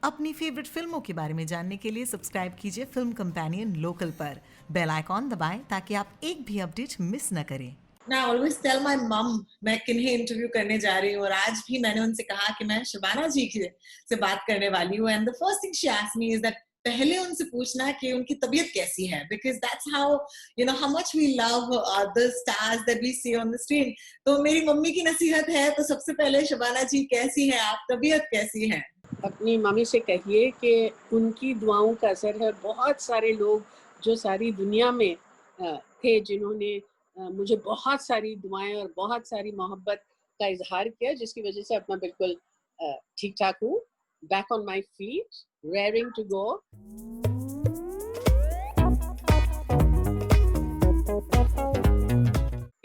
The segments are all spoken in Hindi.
अपनी फेवरेट फिल्मों के बारे में जानने के लिए सब्सक्राइब कीजिए फिल्म कंपेनियन लोकल पर। बेल आइकॉन दबाएं ताकि आप एक भी अपडेट मिस न करें। मैं ऑलवेज टेल माय मम मैं किन्हें इंटरव्यू करने जा रही हूँ, और आज भी मैंने उनसे कहा कि मैं शबाना जी की से बात करने वाली हूँ। And the first thing she asked me is that पहले उनसे पूछना कि उनकी तबीयत कैसी है, because that's how how much we love the stars that we see on the screen. तो मेरी मम्मी की नसीहत है, तो सबसे पहले शबाना जी कैसी है आप, तबीयत कैसी है? अपनी मम्मी से कहिए कि उनकी दुआओं का असर है। बहुत सारे लोग जो सारी दुनिया में थे, जिन्होंने मुझे बहुत सारी दुआएं और बहुत सारी मोहब्बत का इजहार किया, जिसकी वजह से अपना बिल्कुल ठीक ठाक हूँ, back on my feet, raring to go.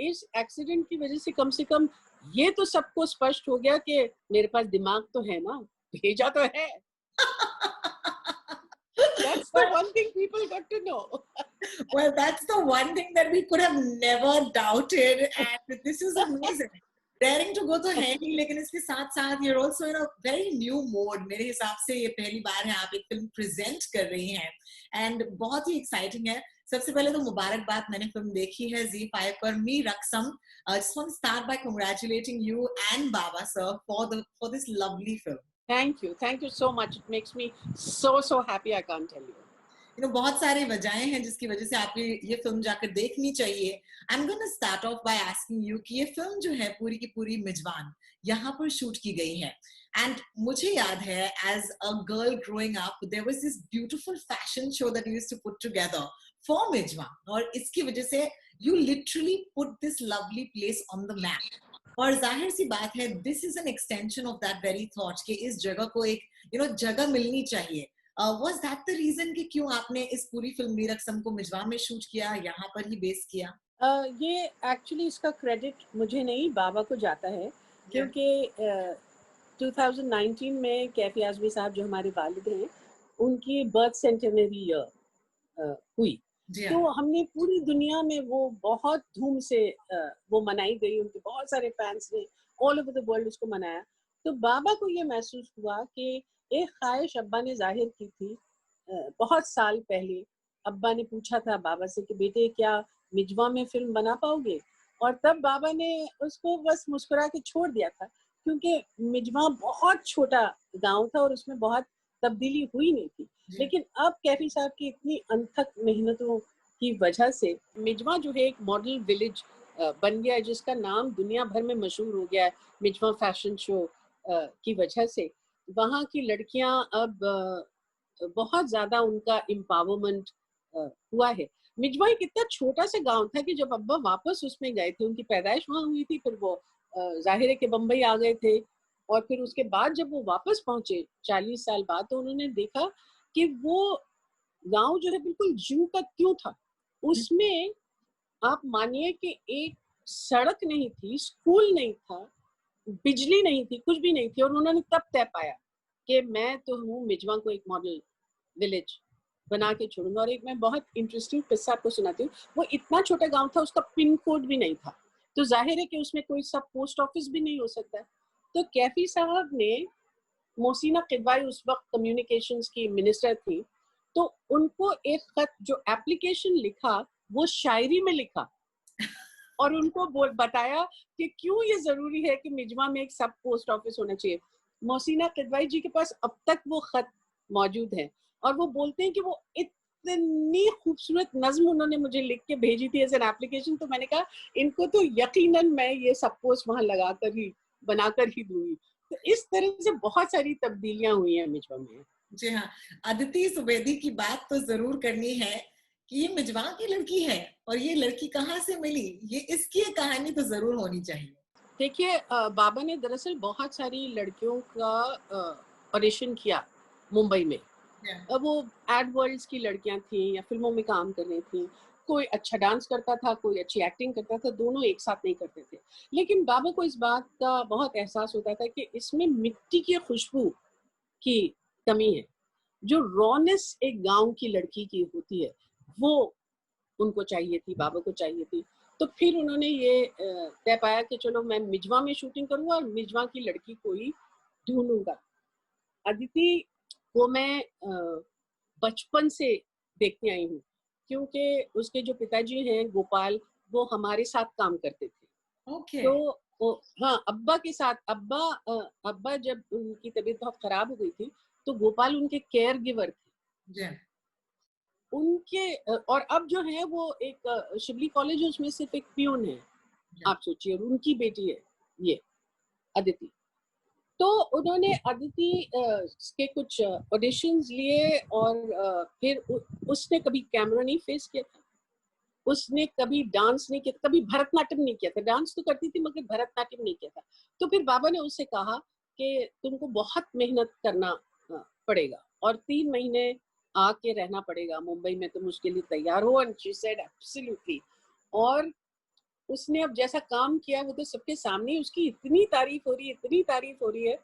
इस एक्सीडेंट की वजह से कम ये तो सबको स्पष्ट हो गया कि मेरे पास दिमाग तो है ना, भेजा तो है। That's the one thing people got to know. Well, that's the one thing that we could have never doubted, and this is amazing. Daring to go तो है ही, लेकिन इसके साथ साथ you're also in a very new mode. मेरे हिसाब से ये पहली बार है आप एक फिल्म प्रेजेंट कर रही हैं, एंड बहुत ही एक्साइटिंग है। सबसे पहले तो मुबारकबाद, मैंने फिल्म देखी है Z5 पर, मी रक्सम। Just want to start by congratulating you and Baba sir for this lovely film. Thank you so much. It makes me so happy. I can't tell you. बहुत सारी वजहें हैं जिसकी वजह से आपको ये फिल्म जाकर देखनी चाहिए। I am gonna start of by asking you कि ये फिल्म जो है पूरी की पूरी मिजवान यहाँ पर शूट की गई है, एंड मुझे याद है as a girl growing up there was this beautiful fashion show that you used to put together for Mijwan, और इसकी वजह से you literally put this lovely place on the map. और जाहिर सी बात है this is an extension of that very thought कि इस जगह को एक जगह मिलनी चाहिए। वाज दैट द रीजन कि क्यों आपने इस पूरी फिल्म मीर अक्सम को मिजवा में शूट किया, यहाँ पर ही बेस किया? ये एक्चुअली इसका क्रेडिट मुझे नहीं, बाबा को जाता है, क्योंकि 2019 में कैफी आजमी साहब जो हमारे वालिद हैं, उनकी बर्थ सेंटेनरी हुई। तो हमने पूरी दुनिया में वो बहुत धूम से वो मनाई गई, उनके बहुत सारे फैंस ने ऑल ओवर द वर्ल्ड उसको मनाया। तो बाबा को ये महसूस हुआ कि एक ख्वाहिश अब्बा ने जाहिर की थी बहुत साल पहले। अब्बा ने पूछा था बाबा से कि बेटे क्या मिजवा में फिल्म बना पाओगे, और तब बाबा ने उसको बस मुस्कुरा के छोड़ दिया था, क्योंकि मिजवा बहुत छोटा गांव था और उसमें बहुत तब्दीली हुई नहीं थी। लेकिन अब कैफी साहब की इतनी अनथक मेहनतों की वजह से मिजवा जो है एक मॉडल विलेज बन गया है, जिसका नाम दुनिया भर में मशहूर हो गया है मिजवा फैशन शो की वजह से। वहाँ की लड़कियां अब बहुत ज्यादा उनका एम्पावरमेंट हुआ है। मिजवा एक इतना छोटा सा गांव था कि जब अब्बा वापस उसमें गए थे, उनकी पैदाइश वहाँ हुई थी, फिर वो जाहिर है कि बम्बई आ गए थे, और फिर उसके बाद जब वो वापस पहुंचे 40 साल बाद, तो उन्होंने देखा कि वो गांव जो है बिल्कुल ज्यों का त्यों था। उसमें आप मानिए कि एक सड़क नहीं थी, स्कूल नहीं था, बिजली नहीं थी, कुछ भी नहीं थी, और उन्होंने तब तय पाया कि मैं तो हूँ मिजवा को एक मॉडल विलेज बना के छोड़ूंगा। और एक मैं बहुत इंटरेस्टिंग किस्सा आपको सुनाती हूँ। वो इतना छोटा गांव था, उसका पिन कोड भी नहीं था, तो जाहिर है कि उसमें कोई सब पोस्ट ऑफिस भी नहीं हो सकता। तो कैफी साहब ने, मोहसिना किदवाई उस वक्त कम्युनिकेशंस की मिनिस्टर थी, तो उनको एक खत जो एप्लीकेशन लिखा वो शायरी में लिखा, और उनको बताया कि क्यों ये जरूरी है कि मिजवा में एक सब पोस्ट ऑफिस होना चाहिए। मोहसिना किदवाई जी के पास अब तक वो खत मौजूद है, और वो बोलते हैं कि वो इतनी खूबसूरत नज्म उन्होंने मुझे लिख के भेजी थी एज एन एप्लीकेशन। तो मैंने कहा इनको तो यकीनन मैं ये सब पोस्ट वहां लगाकर ही बनाकर ही दूंगी। तो इस तरह से बहुत सारी तब्दीलियां हुई हैं मिजवा में। जी हाँ, अदिति सुवेदी की बात तो जरूर करनी है कि ये मिजवा की लड़की है, और ये लड़की कहाँ से मिली, ये इसकी कहानी तो जरूर होनी चाहिए। देखिए, बाबा ने दरअसल बहुत सारी लड़कियों का ऑडिशन किया मुंबई में। अब वो एड वर्ल्ड्स की लड़कियां थी या फिल्मों में काम कर रही थी। कोई अच्छा डांस करता था, कोई अच्छी एक्टिंग करता था, दोनों एक साथ नहीं करते थे। लेकिन बाबा को इस बात का बहुत एहसास होता था कि इसमें मिट्टी की खुशबू की कमी है। जो रॉनेस एक गांव की लड़की की होती है, वो उनको चाहिए थी, बाबा को चाहिए थी। तो फिर उन्होंने ये तय पाया कि चलो मैं मिजवा में शूटिंग करूंगा और मिजवा की लड़की कोई ढूंढूंगा। अदिति वो मैं बचपन से देखती आई हूँ, क्योंकि उसके जो पिताजी हैं गोपाल, वो हमारे साथ काम करते थे। ओके। तो हाँ, अब्बा के साथ अब्बा जब उनकी तबीयत बहुत खराब हो गई थी, तो गोपाल उनके केयर गिवर थे। जी। उनके और अब जो है वो एक शिवली कॉलेज है, उसमें सिर्फ एक पियून है, जी। आप सोचिए। और उनकी बेटी है ये अदिति। तो उन्होंने अदिति के कुछ ऑडिशंस लिए और फिर उसने कभी कैमरा नहीं फेस किया था, उसने कभी डांस नहीं किया, कभी भरतनाट्यम नहीं किया था। डांस तो करती थी मगर भरतनाट्यम नहीं किया था। तो फिर बाबा ने उससे कहा कि तुमको बहुत मेहनत करना पड़ेगा और 3 महीने आके रहना पड़ेगा मुंबई में, तुम उसके लिए तैयार हो। And she said absolutely. और उसने अब जैसा काम किया वो तो सबके सामने, उसकी इतनी तारीफ हो रही है, इतनी तारीफ हो रही है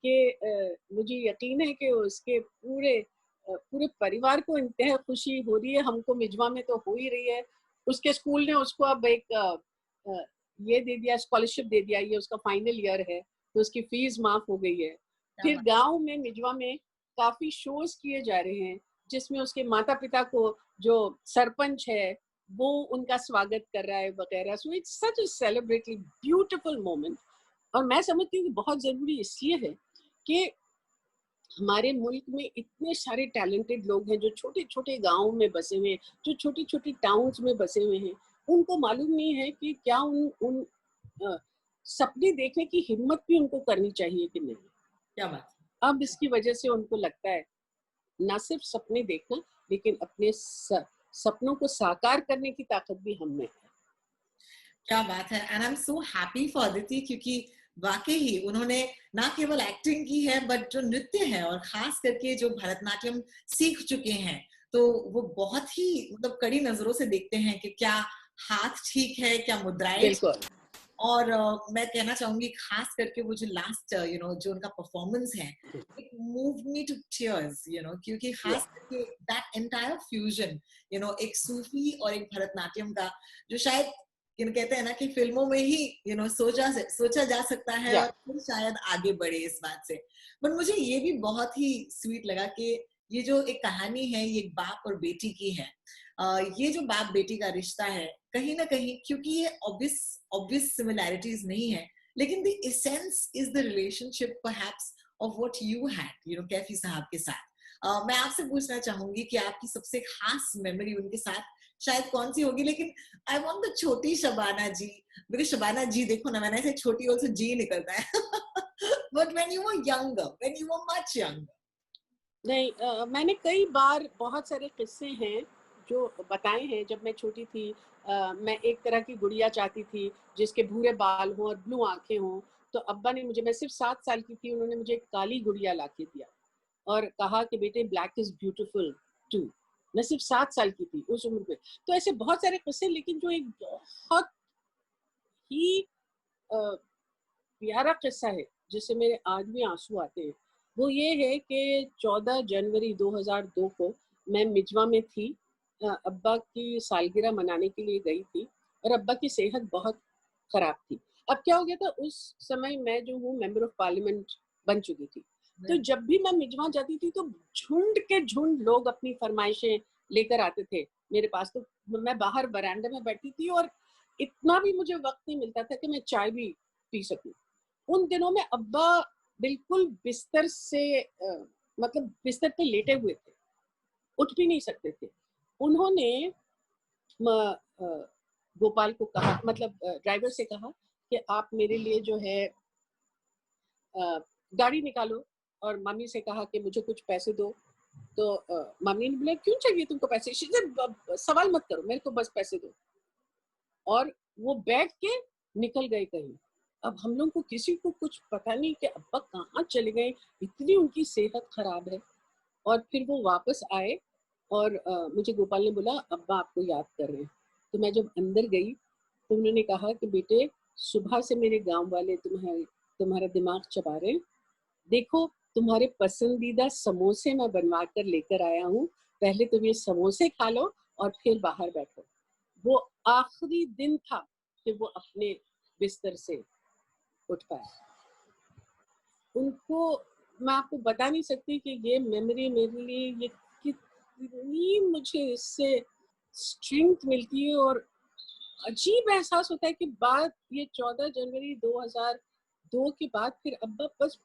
कि मुझे यकीन है कि उसके पूरे परिवार को इंतहा खुशी हो रही है। हमको मिजवा में तो हो ही रही है। उसके स्कूल ने उसको अब एक ये दे दिया, स्कॉलरशिप दे दिया, ये उसका फाइनल ईयर है तो उसकी फीस माफ हो गई है। क्या फिर बात। गांव में मिजवा में काफी शोज किए जा रहे हैं जिसमें उसके माता पिता को, जो सरपंच है, वो उनका स्वागत कर रहा है वगैरह। So it's such a celebratedly beautiful moment. और मैं समझती हूँ कि बहुत जरूरी इसलिए है कि हमारे मुल्क में इतने सारे टैलेंटेड लोग हैं जो छोटे छोटे गाँव में बसे हुए हैं, जो छोटी छोटी टाउन्स में बसे हुए हैं। उनको मालूम नहीं है कि क्या उन उन अ, सपने देखने की हिम्मत भी उनको करनी चाहिए कि नहीं। क्या बात। अब इसकी वजह से उनको लगता है ना सिर्फ सपने देखना, लेकिन अपने सपनों को साकार करने की ताकत भी हम में है। क्या बात है। And I am so happy for Aditi, क्योंकि वाकई ही उन्होंने ना केवल एक्टिंग की है बट जो नृत्य है और खास करके जो भरतनाट्यम सीख चुके हैं, तो वो बहुत ही मतलब कड़ी नजरों से देखते हैं कि क्या हाथ ठीक है, क्या मुद्राएं ठीक। बिल्कुल। और मैं कहना चाहूंगी खास करके वो जो लास्ट जो उनका परफॉर्मेंस है, it moved me to tears, क्योंकि Yeah. खास करके दैट एंटायर फ्यूजन, एक सूफी और एक भरतनाट्यम का, जो शायद कहते हैं ना कि फिल्मों में ही सोचा जा सकता है Yeah. और फिर शायद आगे बढ़े इस बात से। बट मुझे ये भी बहुत ही स्वीट लगा कि ये जो एक कहानी है, ये एक बाप और बेटी की है। ये जो बाप बेटी का रिश्ता है, कहीं ना कहीं, क्योंकि ये ऑब्वियस सिमिलैरिटीज नहीं है, लेकिन the essence is the relationship perhaps of what you had Kaifi sahab के साथ। मैं आपसे पूछना चाहूंगी कि आपकी सबसे खास मेमोरी उनके साथ शायद कौन सी होगी, लेकिन आई वांट द छोटी शबाना जी, बिकॉज शबाना जी, देखो ना, मैंने ऐसे छोटी और से जी निकलता है but when you were younger, when you were much younger. नहीं, मैंने कई बार बहुत सारे किस्से हैं जो बताए हैं। जब मैं छोटी थी, मैं एक तरह की गुड़िया चाहती थी जिसके भूरे बाल हों और ब्लू आंखें हों। तो अब्बा ने मुझे, मैं सिर्फ 7 साल की थी, उन्होंने मुझे एक काली गुड़िया ला के दिया और कहा कि बेटे ब्लैक इज ब्यूटीफुल टू। मैं सिर्फ 7 साल की थी उस उम्र में। तो ऐसे बहुत सारे किस्से, लेकिन जो एक बहुत ही प्यारा किस्सा है जिससे मेरे आज भी आंसू आते हैं, वो ये है कि 14 जनवरी 2002 को मैं मिजवा में थी। अब्बा की सालगिरह मनाने के लिए गई थी और अब्बा की सेहत बहुत खराब थी। अब क्या हो गया था, उस समय मैं जो हूँ मेंबर ऑफ पार्लियामेंट बन चुकी थी। तो जब भी मैं मिजवा जाती थी तो झुंड के झुंड लोग अपनी फरमाइशें लेकर आते थे मेरे पास। तो मैं बाहर बरामदे में बैठी थी और इतना भी मुझे वक्त नहीं मिलता था कि मैं चाय भी पी सकूं। उन दिनों में अब्बा बिल्कुल बिस्तर से मतलब बिस्तर पे लेटे हुए थे, उठ भी नहीं सकते थे। उन्होंने गोपाल को कहा, मतलब ड्राइवर से कहा कि आप मेरे लिए जो है गाड़ी निकालो, और मम्मी से कहा कि मुझे कुछ पैसे दो। तो मम्मी ने बोला क्यों चाहिए तुमको पैसे? सवाल मत करो, मेरे को बस पैसे दो। और वो बैठ के निकल गए कहीं। अब हम लोग को किसी को कुछ पता नहीं कि अब्बा कहाँ चले गए, इतनी उनकी सेहत खराब है। और फिर वो वापस आए और मुझे गोपाल ने बोला अब्बा आपको याद कर रहे हैं। तो मैं जब अंदर गई तो उन्होंने कहा कि बेटे सुबह से मेरे गांव वाले तुम्हारा दिमाग चबा रहे हैं। देखो तुम्हारे पसंदीदा समोसे मैं बनवा कर लेकर आया हूँ, पहले तुम ये समोसे खा लो और फिर बाहर बैठो। वो आखिरी दिन था कि वो अपने बिस्तर से उठ पाए। उनको मैं आपको बता नहीं सकती कि ये मेमोरी मेरे लिए ये कितनी मुझे इससे स्ट्रेंथ मिलती है, और अजीब एहसास होता है कि बात ये 14 जनवरी 2002 के बाद फिर अब्बा बस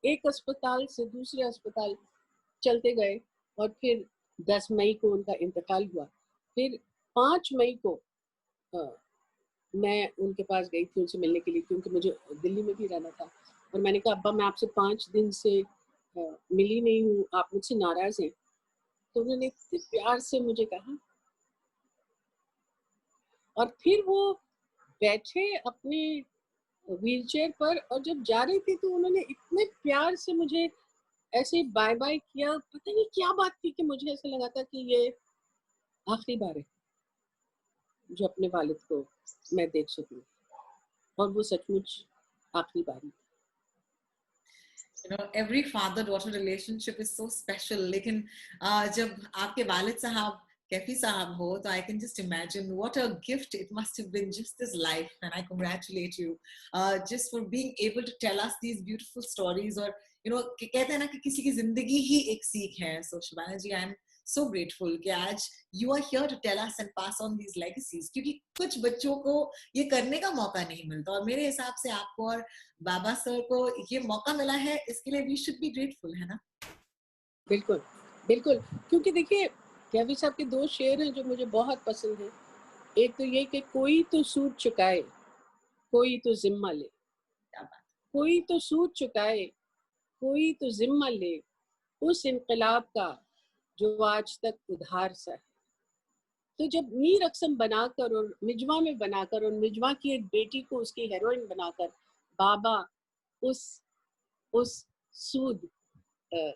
एक अस्पताल से दूसरे अस्पताल चलते गए, और फिर 10 मई को उनका इंतकाल हुआ। फिर 5 मई को अ, मैं उनके पास गई थी उनसे मिलने के लिए, क्योंकि मुझे दिल्ली में भी रहना था, और मैंने कहा अब्बा मैं आपसे 5 दिन से मिली नहीं हूँ, आप मुझसे नाराज हैं। तो उन्होंने इतने प्यार से मुझे कहा, और फिर वो बैठे अपने व्हीलचेयर पर, और जब जा रही थी तो उन्होंने इतने प्यार से मुझे ऐसे बाय बाय किया। पता नहीं क्या बात थी कि मुझे ऐसा लगा था कि ये आखिरी बार है जो अपने वालिद को मैं देख सकूं, और वो सचमुच आखिरी बार है। You know, every father-daughter relationship is so special. लेकिन जब आपके वालिद साहब कैफी साहब हो, तो I can just imagine what a gift it must have been just this life, and I congratulate you just for being able to tell us these beautiful stories. और you know कहते हैं ना कि किसी की जिंदगी ही एक सीख है. So Shubhana ji, I'm so grateful कि आज you are here to tell us and pass on these legacies, क्योंकि कुछ बच्चों को ये करने का मौका नहीं मिलता, और मेरे हिसाब से आपको और बाबा सर को ये मौका मिला है, इसके लिए वी शुड बी ग्रेटफुल, है ना? बिल्कुल, बिल्कुल, क्योंकि देखिए कैफी साहब के 2 शेर हैं जो मुझे बहुत पसंद हैं। एक तो ये कि कोई तो सूद चुकाए, कोई तो ज़िम्मा ले। क्या बात। कोई तो सूद चुकाए, कोई तो ज़िम्मा ले, उस इनकलाब का जो आज तक उधार सा है। तो जब मीर अक्सम बनाकर और मिजवा में बनाकर, और मिजवा की एक बेटी को उसकी हीरोइन बनाकर बाबा उस सूद अ,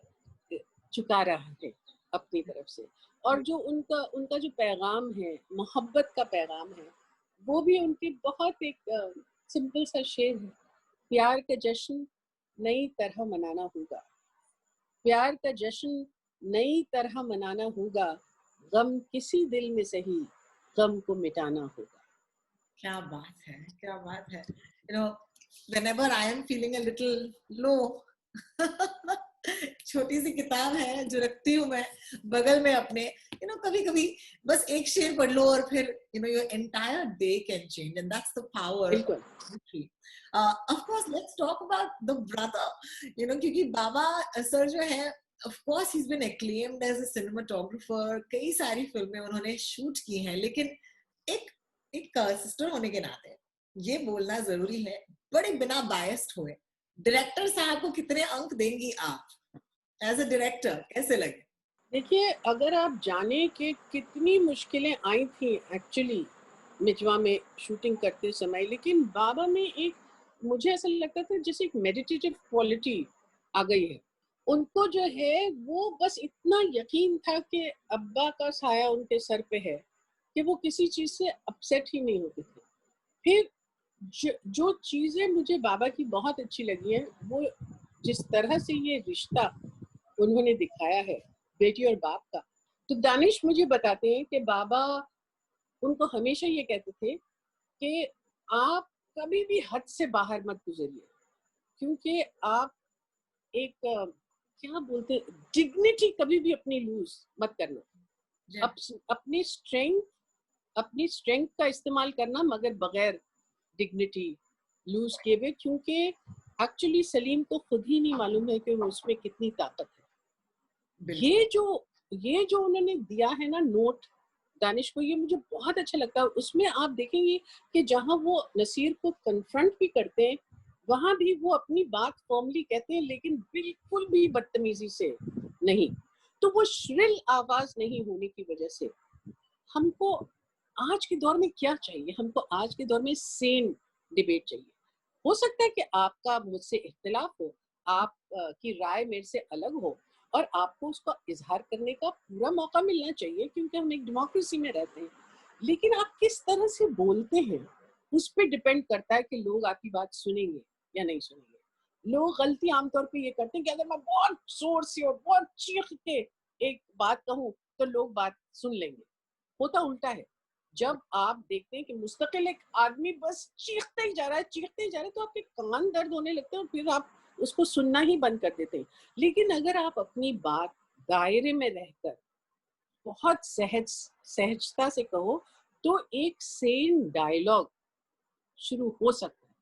चुका रहा है अपनी तरफ से, और जो उनका उनका जो पैगाम है, मोहब्बत का पैगाम है, वो भी उनकी बहुत एक सिंपल सा शेर है। प्यार का जश्न नई तरह मनाना होगा, प्यार का जश्न नई तरह मनाना होगा, गम किसी दिल में सही, गम को मिटाना होगा। क्या बात है, क्या बात है। You know, whenever I am feeling a little low, छोटी सी किताब है जो रखती हूँ मैं बगल में अपने, you know, कभी कभी बस एक शेर पढ़ लो और फिर you know your entire day can change, and that's the power of बिल्कुल। poetry. Of course, let's talk about the brother. You know, क्योंकि बाबा सर जो है, of course he's been acclaimed as a cinematographer, कई सारी फिल्में उन्होंने शूट की हैं, लेकिन एक एक सिस्टर होने के नाते ये बोलना जरूरी है, बड़े बिना बायस्ड हुए डायरेक्टर साहब को कितने अंक देंगी आप एज अ डायरेक्टर, कैसे लगे? देखिए, अगर आप जाने कि कितनी मुश्किलें आई थी एक्चुअली मिजवा में शूटिंग करते समय, लेकिन बाबा में एक, मुझे ऐसा लगता था जैसे एक मेडिटेटिव क्वालिटी आ गई है उनको, जो है वो बस इतना यकीन था कि अब्बा का साया उनके सर पे है कि वो किसी चीज़ से अपसेट ही नहीं होते थे। फिर जो चीज़ें मुझे बाबा की बहुत अच्छी लगी हैं, वो जिस तरह से ये रिश्ता उन्होंने दिखाया है बेटी और बाप का। तो दानिश मुझे बताते हैं कि बाबा उनको हमेशा ये कहते थे कि आप कभी भी हद से बाहर मत गुजरिए, क्योंकि आप एक क्या बोलते हैं, डिग्निटी कभी भी अपनी लूज मत करना। अप, अपनी स्ट्रेंथ का इस्तेमाल करना, मगर बगैर डिग्निटी लूज किए हुए, क्योंकि एक्चुअली सलीम को खुद ही नहीं मालूम है कि उसमें कितनी ताकत है। ये जो उन्होंने दिया है ना नोट दानिश को, ये मुझे बहुत अच्छा लगता है। उसमें आप देखेंगे कि जहां वो नसीर को कन्फ्रंट भी करते हैं, वहां भी वो अपनी बात फॉर्मली कहते हैं, लेकिन बिल्कुल भी बदतमीजी से नहीं। तो वो श्रिल आवाज नहीं होने की वजह से हमको आज के दौर में क्या चाहिए, हमको आज के दौर में सेन डिबेट चाहिए। हो सकता है कि आपका मुझसे इख्तिलाफ हो, आप की राय मेरे से अलग हो, और आपको उसका इजहार करने का पूरा मौका मिलना चाहिए, क्योंकि हम एक डेमोक्रेसी में रहते हैं। लेकिन आप किस तरह से बोलते हैं उस पर डिपेंड करता है कि लोग आपकी बात सुनेंगे या नहीं सुनेंगे। लोग गलती आमतौर पे ये करते हैं कि अगर मैं बहुत जोर से और बहुत चीख के एक बात कहूँ तो लोग बात सुन लेंगे। होता उल्टा है। जब आप देखते हैं कि मुस्तकिल एक आदमी बस चीखते ही जा रहा है, तो आपके कान दर्द होने लगते हैं, और फिर आप उसको सुनना ही बंद कर देते हैं। लेकिन अगर आप अपनी बात दायरे में रहकर बहुत सहजता से कहो तो एक सेम डायलॉग शुरू हो सकता है।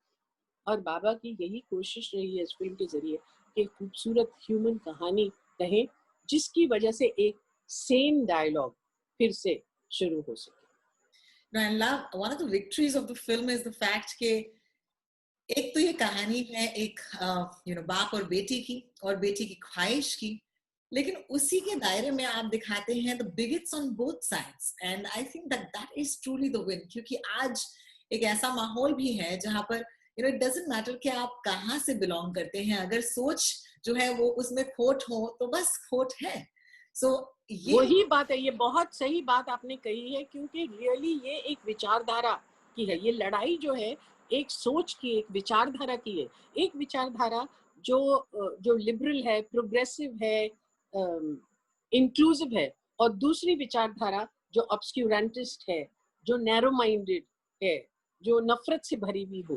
और बाबा की यही कोशिश रही है इस फिल्म के जरिए कि खूबसूरत ह्यूमन कहानी कहें जिसकी वजह से एक सेम डायलॉग फिर से शुरू हो सके। Now, I love one of the victories of the film is the fact कि एक तो ये कहानी है एक बाप और बेटी की और बेटी की ख्वाहिश की, लेकिन उसी के दायरे में आप दिखाते हैं the bigots on both sides and I think that is truly the win क्योंकि आज एक ऐसा माहौल भी है जहां पर it doesn't matter कि आप कहाँ से बिलोंग करते हैं, अगर सोच जो है वो उसमें खोट हो तो बस खोट है। ये वही बात है, ये बहुत सही बात आपने कही है क्योंकि रियली ये एक विचारधारा की है। ये लड़ाई जो है एक सोच की, एक विचारधारा की है। एक विचारधारा जो लिबरल है, प्रोग्रेसिव है, इंक्लूसिव है, और दूसरी विचारधारा जो ऑब्सक्यूरेंटिस्ट है, जो नैरो माइंडेड है, जो नफरत से भरी हुई हो।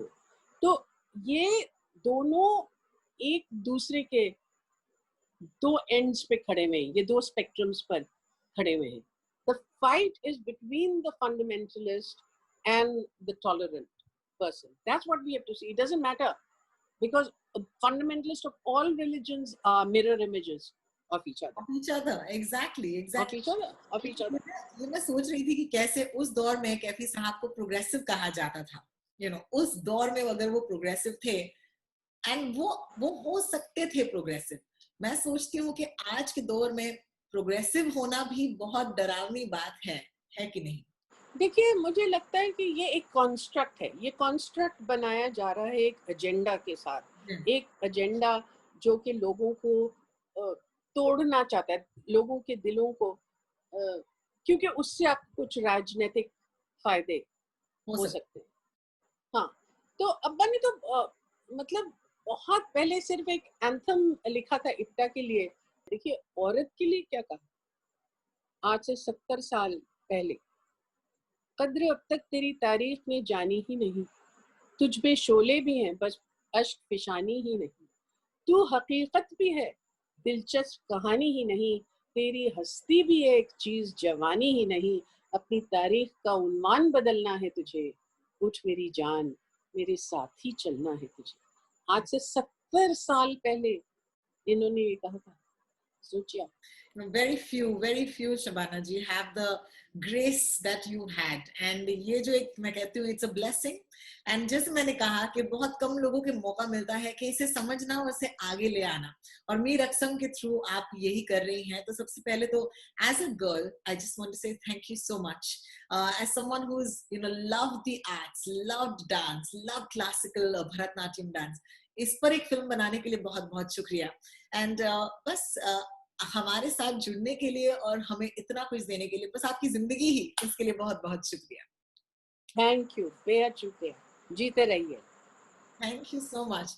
तो ये दोनों एक दूसरे के दो एंड्स पे खड़े हुए हैं, ये दो स्पेक्ट्रम्स पर खड़े हुए हैं। The fight is between the fundamentalist and the tolerant person. That's what we have to see. It doesn't matter because fundamentalists of all religions are mirror images of each other. Of each other, exactly. Of each other. ये मैं सोच रही थी कि कैसे उस दौर में कैफी साहब को प्रोग्रेसिव कहा जाता था। उस दौर में अगर वो प्रोग्रेसिव थे एंड वो हो सकते थे प्रोग्रेसिव। मैं सोचती हूँ कि आज के दौर में प्रोग्रेसिव होना भी बहुत डरावनी बात है कि नहीं? देखिए, मुझे लगता है कि ये एक कॉन्स्ट्रक्ट है। ये कॉन्स्ट्रक्ट बनाया जा रहा है एक एजेंडा के साथ, एक एजेंडा जो कि लोगों को तोड़ना चाहता है, लोगों के दिलों को, क्योंकि उससे आप कुछ राजनीतिक फायदे हो सकते हैं। हाँ, तो अब्बा ने तो मतलब बहुत पहले सिर्फ एक एंथम लिखा था इप्टा के लिए। देखिए, औरत के लिए क्या कहा आज से 70 साल पहले, कद्र अब तक तेरी तारीफ में जानी ही नहीं, तुझ पे शोले भी हैं बस अश्क फिशानी ही नहीं, तू हकीकत भी है दिलचस्प कहानी ही नहीं, तेरी हस्ती भी है एक चीज जवानी ही नहीं, अपनी तारीख का उन्मान बदलना है तुझे, उठ मेरी जान मेरे साथ ही चलना है तुझे। आज से 70 साल पहले इन्होंने ये कहा था, सोचिए। very few Shabana ji have the grace that you had and ये जो एक मैं कहती हूँ it's a blessing and जैसे मैंने कहा कि बहुत कम लोगों के मौका मिलता है कि इसे समझना और इसे आगे ले आना, और मीर अक्सम के थ्रू आप यही कर रही हैं। तो सबसे पहले तो as a girl I just want to say thank you so much as someone who's loved the arts, loved dance, loved classical Bharatnatyam dance, इस पर एक फिल्म बनाने के लिए बहुत बहुत शुक्रिया एंड बस हमारे साथ जुड़ने के लिए और हमें इतना कुछ देने के लिए, बस आपकी जिंदगी ही, इसके लिए बहुत बहुत शुक्रिया। थैंक यू, बेहद शुक्रिया, जीते रहिए। Thank you so much.